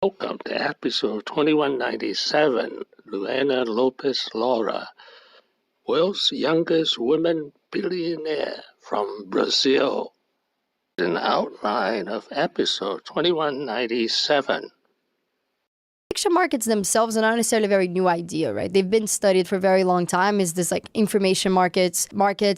Welcome to episode 2197, Luana Lopes Lara, world's youngest woman billionaire from Brazil. An outline of episode 2197. Prediction markets themselves are not necessarily a very new idea, right? They've been studied for a very long time. Is this like information markets,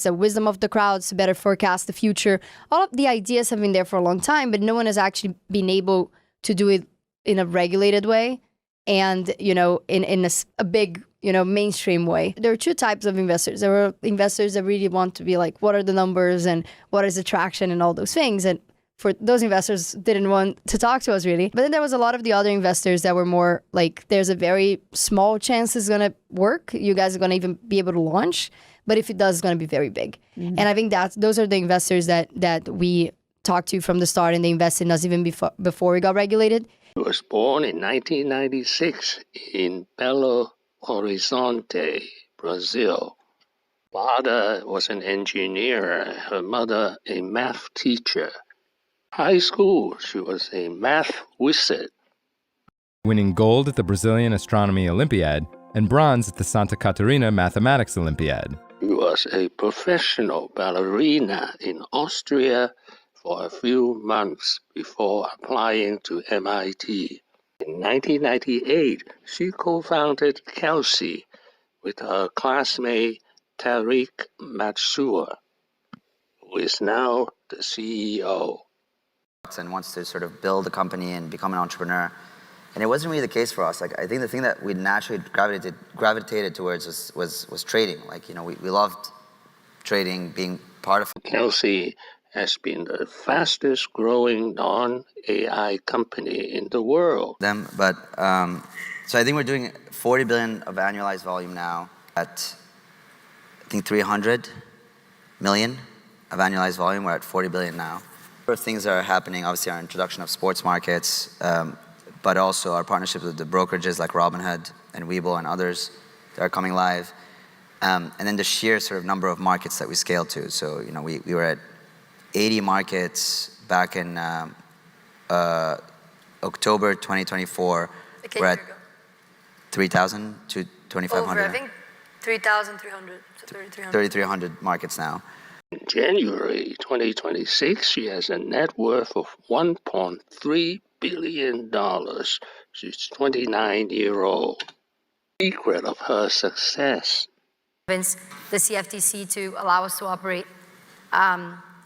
a wisdom of the crowds to better forecast the future? All of the ideas have been there for a long time, but no one has actually been able to do it in a regulated way and, in a big, mainstream way. There are two types of investors. There are investors that really want to be like, what are the numbers and what is the traction and all those things. And for those investors didn't want to talk to us really. But then there was a lot of the other investors that were more like, there's a very small chance it's going to work. You guys are going to even be able to launch. But if it does, it's going to be very big. Mm-hmm. And I think those are the investors that we talked to from the start, and they invested in us even before we got regulated. He was born in 1996 in Belo Horizonte, Brazil. Father was an engineer, her mother a math teacher. High school, she was a math wizard. Winning gold at the Brazilian Astronomy Olympiad and bronze at the Santa Catarina Mathematics Olympiad. She was a professional ballerina in Austria for a few months before applying to MIT. In 1998, she co-founded Kalshi with her classmate Tarez Mansour, who is now the CEO. And wants to sort of build a company and become an entrepreneur. And it wasn't really the case for us. Like, I think the thing that we naturally gravitated towards was trading. Like, we loved trading, being part of Kalshi has been the fastest growing non-AI company in the world. But so I think we're doing 40 billion of annualized volume now at, I think, 300 million of annualized volume. We're at 40 billion now. Things that are happening, obviously our introduction of sports markets, but also our partnerships with the brokerages like Robinhood and Webull and others that are coming live. And then the sheer sort of number of markets that we scaled to. So, we were at 80 markets back in October 2024. We're at 3,000 to 2,500. Over, I think 3,300. So 3,300 markets now. In January 2026, she has a net worth of $1.3 billion. She's 29-year-old. Secret of her success. Convince the CFTC to allow us to operate.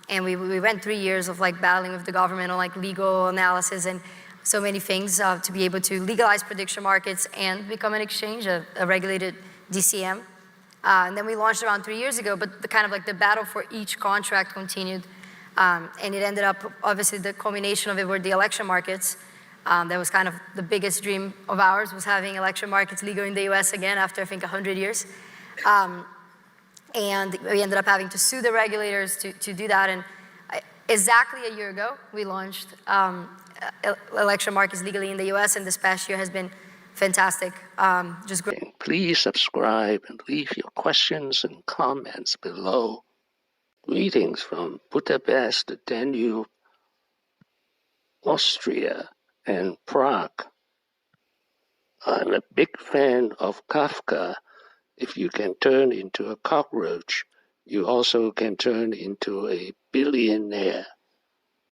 And we went 3 years of like battling with the government on like legal analysis and so many things to be able to legalize prediction markets and become an exchange, a regulated DCM. And then we launched around 3 years ago, but the battle for each contract continued. And it ended up, obviously, the culmination of it were the election markets. That was kind of the biggest dream of ours, was having election markets legal in the US again after, I think, 100 years. And we ended up having to sue the regulators to do that. And exactly a year ago, we launched election markets legally in the US, and this past year has been fantastic. Just great. Please subscribe and leave your questions and comments below. Greetings from Budapest, the Danube, Austria, and Prague. I'm a big fan of Kafka. If you can turn into a cockroach, you also can turn into a billionaire.